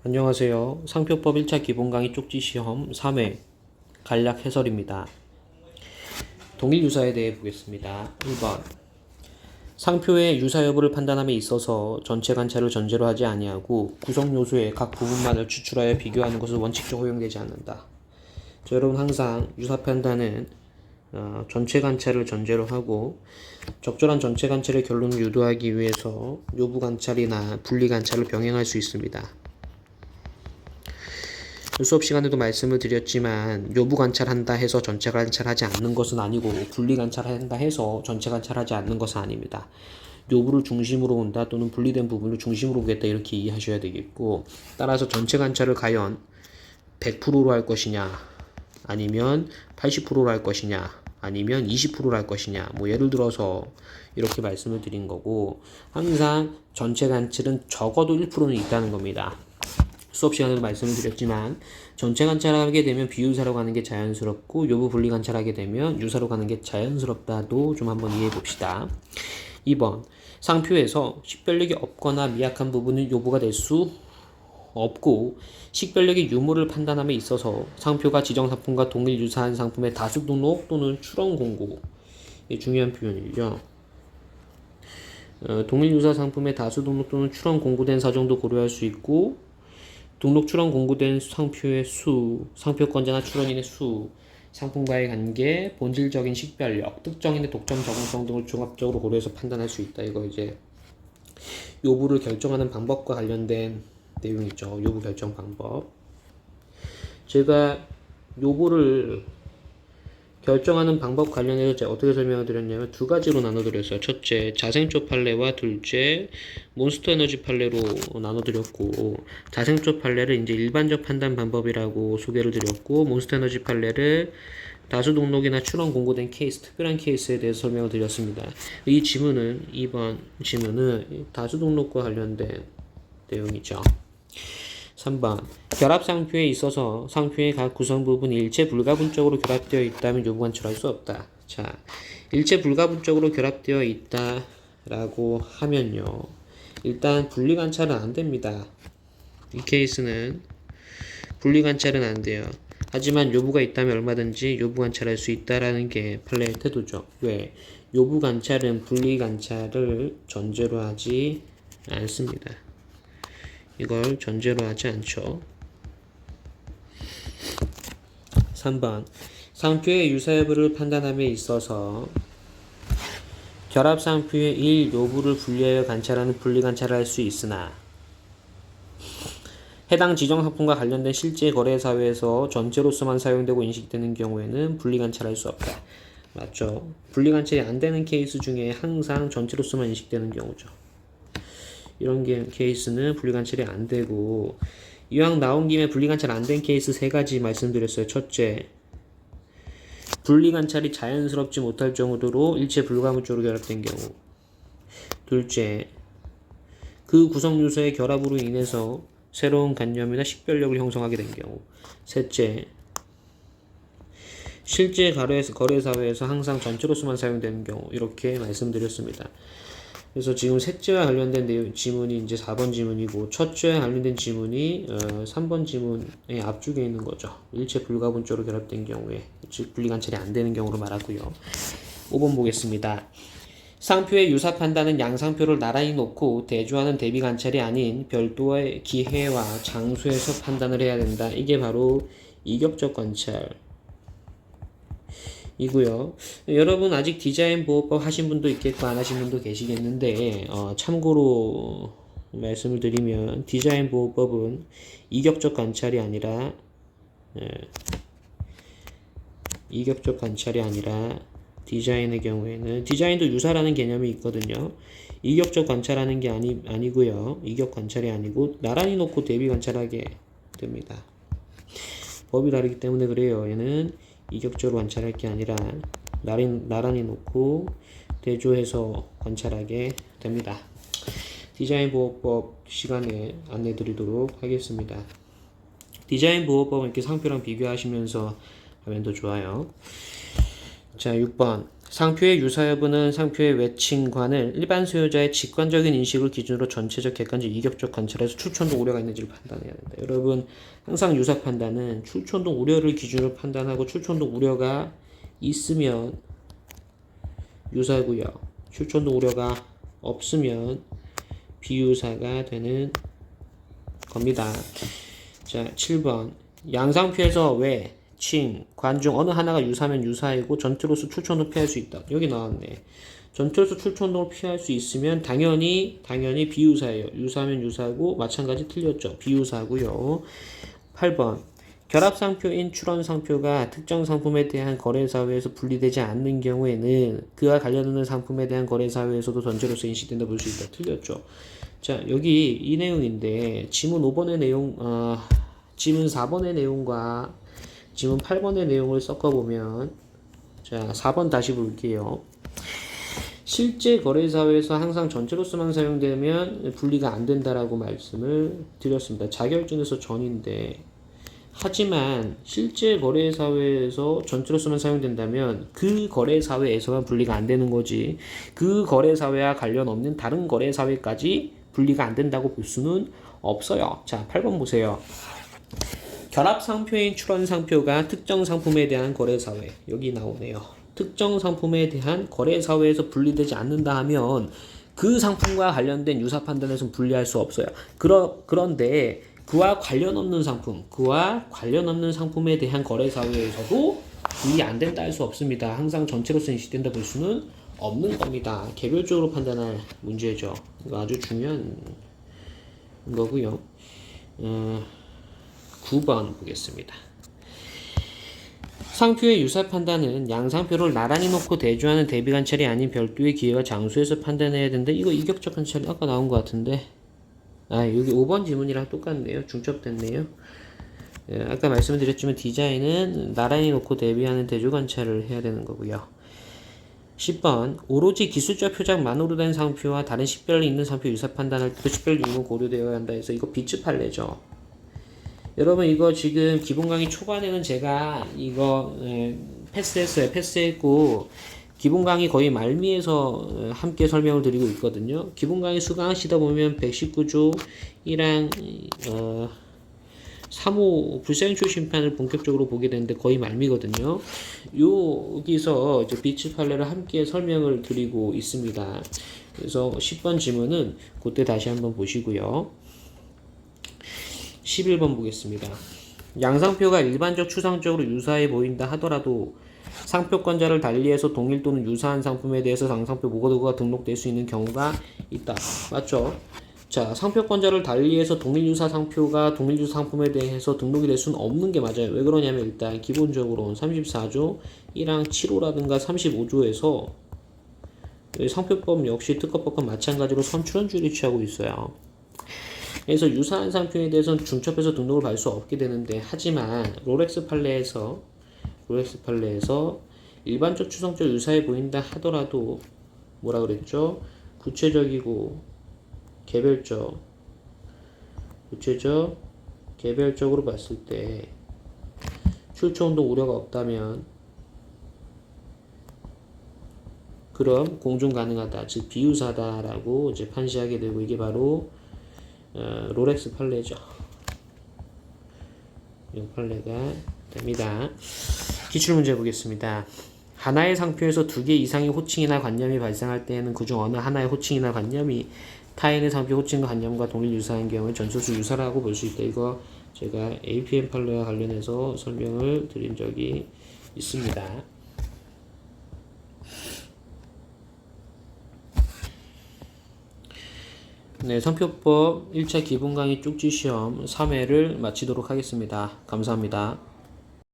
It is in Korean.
안녕하세요. 상표법 1차 기본 강의 쪽지 시험 3회 간략 해설입니다. 동일 유사에 대해 보겠습니다. 1번. 상표의 유사 여부를 판단함에 있어서 전체 관찰을 전제로 하지 아니하고 구성 요소의 각 부분만을 추출하여 비교하는 것은 원칙적으로 허용되지 않는다. 자, 여러분 항상 유사 판단은 전체 관찰을 전제로 하고 적절한 전체 관찰의 결론을 유도하기 위해서 요부 관찰이나 분리 관찰을 병행할 수 있습니다. 수업 시간에도 말씀을 드렸지만 요부 관찰한다 해서 전체 관찰하지 않는 것은 아니고 분리 관찰한다 해서 전체 관찰하지 않는 것은 아닙니다. 요부를 중심으로 본다 또는 분리된 부분을 중심으로 보겠다 이렇게 이해하셔야 되겠고, 따라서 전체 관찰을 과연 100%로 할 것이냐 아니면 80%로 할 것이냐 아니면 20%로 할 것이냐, 뭐 예를 들어서 이렇게 말씀을 드린 거고, 항상 전체 관찰은 적어도 1%는 있다는 겁니다. 수업 시간에도 말씀을 드렸지만 전체 관찰하게 되면 비유사로 가는 게 자연스럽고 요부 분리 관찰하게 되면 유사로 가는 게 자연스럽다도 좀 한번 이해해 봅시다. 2번. 상표에서 식별력이 없거나 미약한 부분은 요부가 될 수 없고, 식별력의 유무를 판단함에 있어서 상표가 지정 상품과 동일 유사한 상품의 다수 등록 또는 출원 공고, 이게 중요한 표현이죠. 동일 유사 상품의 다수 등록 또는 출원 공고된 사정도 고려할 수 있고, 등록 출원 공고된 상표의 수, 상표권자나 출원인의 수, 상품과의 관계, 본질적인 식별력, 특정인의 독점 적응성 등을 종합적으로 고려해서 판단할 수 있다. 이거 이제 요부를 결정하는 방법과 관련된 내용이죠. 요부 결정 방법. 제가 요부를 결정하는 방법 관련해서 제가 어떻게 설명을 드렸냐면 두 가지로 나눠드렸어요. 첫째, 자생초 판례와 둘째, 몬스터 에너지 판례로 나눠드렸고, 자생초 판례를 이제 일반적 판단 방법이라고 소개를 드렸고, 몬스터 에너지 판례를 다수 등록이나 출원 공고된 케이스, 특별한 케이스에 대해서 설명을 드렸습니다. 이 지문은, 2번 지문은 다수 등록과 관련된 내용이죠. 3번. 결합 상표에 있어서 상표의 각 구성 부분이 일체 불가분적으로 결합되어 있다면 요부 관찰할 수 없다. 자, 일체 불가분적으로 결합되어 있다라고 하면요, 일단 분리 관찰은 안 됩니다. 이 케이스는 분리 관찰은 안 돼요. 하지만 요부가 있다면 얼마든지 요부 관찰할 수 있다라는 게 판례의 태도죠. 왜? 요부 관찰은 분리 관찰을 전제로 하지 않습니다. 이걸 전제로 하지 않죠. 3번. 상표의 유사 여부를 판단함에 있어서 결합 상표의 일 요부를 분리하여 관찰하는 분리 관찰을 할 수 있으나 해당 지정 상품과 관련된 실제 거래 사회에서 전체로서만 사용되고 인식되는 경우에는 분리 관찰할 수 없다. 맞죠? 분리 관찰이 안 되는 케이스 중에 항상 전체로서만 인식되는 경우죠. 이런 케이스는 분리 관찰이 안 되고, 이왕 나온 김에 분리 관찰 안 된 케이스 세 가지 말씀드렸어요. 첫째, 분리 관찰이 자연스럽지 못할 정도로 일체 불가분적으로 결합된 경우. 둘째, 그 구성 요소의 결합으로 인해서 새로운 관념이나 식별력을 형성하게 된 경우. 셋째, 실제 거래 사회에서 항상 전체로서만 사용되는 경우. 이렇게 말씀드렸습니다. 그래서 지금 셋째와 관련된 지문이 이제 4번 지문이고, 첫째와 관련된 지문이 3번 지문의 앞쪽에 있는 거죠. 일체 불가분적으로 결합된 경우에, 즉 분리 관찰이 안 되는 경우로 말하고요. 5번 보겠습니다. 상표의 유사 판단은 양상표를 나란히 놓고 대조하는 대비 관찰이 아닌 별도의 기회와 장소에서 판단을 해야 된다. 이게 바로 이격적 관찰 이고요. 여러분 아직 디자인 보호법 하신 분도 있겠고 안 하신 분도 계시겠는데, 참고로 말씀을 드리면 디자인 보호법은 이격적 관찰이 아니라 디자인의 경우에는 디자인도 유사라는 개념이 있거든요. 이격적 관찰하는 게 아니고요. 이격 관찰이 아니고 나란히 놓고 대비 관찰하게 됩니다. 법이 다르기 때문에 그래요. 얘는 이격적으로 관찰할 게 아니라 나란히 놓고 대조해서 관찰하게 됩니다. 디자인 보호법 시간에 안내 드리도록 하겠습니다. 디자인 보호법은 이렇게 상표랑 비교하시면서 하면 더 좋아요. 자, 6번. 상표의 유사 여부는 상표의 외침관을 일반 소유자의 직관적인 인식을 기준으로 전체적, 객관적, 이격적 관찰에서 출처운동 우려가 있는지를 판단해야 된다. 여러분 항상 유사 판단은 출처운동 우려를 기준으로 판단하고 출처운동 우려가 있으면 유사고요. 출처운동 우려가 없으면 비유사가 되는 겁니다. 자, 7번. 양상표에서 외, 칭, 관 중 어느 하나가 유사면 유사이고 전체로서 출처운동을 피할 수 있다. 여기 나왔네. 전체로서 출처운동을 피할 수 있으면 당연히 비유사예요. 유사면 유사고 마찬가지 틀렸죠. 비유사고요. 8번. 결합상표인 출원상표가 특정 상품에 대한 거래사회에서 분리되지 않는 경우에는 그와 관련되는 상품에 대한 거래사회에서도 전체로서 인식된다 볼 수 있다. 틀렸죠. 자, 여기 이 내용인데 지문 5번의 내용, 지문 4번의 내용과 지문 8번의 내용을 섞어보면, 자, 4번 다시 볼게요. 실제 거래사회에서 항상 전체로서만 사용되면 분리가 안 된다라고 말씀을 드렸습니다. 자결증에서 전인데, 하지만 실제 거래사회에서 전체로서만 사용된다면 그 거래사회에서만 분리가 안 되는 거지, 그 거래사회와 관련 없는 다른 거래사회까지 분리가 안 된다고 볼 수는 없어요. 자, 8번 보세요. 결합상표인 출원상표가 특정 상품에 대한 거래사회, 여기 나오네요. 특정 상품에 대한 거래사회에서 분리되지 않는다 하면 그 상품과 관련된 유사 판단에서 분리할 수 없어요. 그런데 그와 관련 없는 상품에 대한 거래사회에서도 분리 안 된다 할 수 없습니다. 항상 전체로서 인식된다 볼 수는 없는 겁니다. 개별적으로 판단할 문제죠. 이거 아주 중요한 거고요. 9번 보겠습니다. 상표의 유사 판단은 양상표를 나란히 놓고 대조하는 대비 관찰이 아닌 별도의 기회와 장소에서 판단해야 된다. 이거 이격적 관찰이 아까 나온 것 같은데, 여기 5번 지문이랑 똑같네요. 중첩됐네요. 아까 말씀드렸지만 디자인은 나란히 놓고 대비하는 대조 관찰을 해야 되는 거고요. 10번. 오로지 기술적 표작만으로 된 상표와 다른 식별이 있는 상표 유사 판단할 때도 식별 유무는 고려되어야 한다 해서 이거 비츠 판례죠. 여러분 이거 지금 기본 강의 초반에는 제가 이거 패스했고 기본 강의 거의 말미에서 함께 설명을 드리고 있거든요. 기본 강의 수강하시다 보면 119조 1항 3호 불사행초 심판을 본격적으로 보게 되는데 거의 말미거든요. 여기서 이제 비츠 판례를 함께 설명을 드리고 있습니다. 그래서 10번 지문은 그때 다시 한번 보시고요. 11번 보겠습니다. 양상표가 일반적 추상적으로 유사해 보인다 하더라도 상표권자를 달리해서 동일 또는 유사한 상품에 대해서 양상표 모거드가 등록될 수 있는 경우가 있다. 맞죠? 자, 상표권자를 달리해서 동일 유사 상표가 동일 유사 상품에 대해서 등록이 될 수는 없는 게 맞아요. 왜 그러냐면 일단 기본적으로 34조 1항 7호라든가 35조에서 상표법 역시 특허법과 마찬가지로 선출원주의를 취하고 있어요. 그래서 유사한 상표에 대해서는 중첩해서 등록을 받을 수 없게 되는데, 하지만 롤렉스 판례에서 일반적 추상적 유사해 보인다 하더라도 뭐라 그랬죠? 구체적이고 개별적으로 봤을 때 출처운동 우려가 없다면 그럼 공존 가능하다, 즉 비유사다라고 이제 판시하게 되고, 이게 바로 롤렉스 판례죠. 이 판례가 됩니다. 기출문제 보겠습니다. 하나의 상표에서 두 개 이상의 호칭이나 관념이 발생할 때에는 그중 어느 하나의 호칭이나 관념이 타인의 상표 호칭과 관념과 동일 유사한 경우에 전소수 유사라고 볼 수 있다. 이거 제가 APM 판례와 관련해서 설명을 드린 적이 있습니다. 네, 상표법 1차 기본 강의 쪽지 시험 3회를 마치도록 하겠습니다. 감사합니다.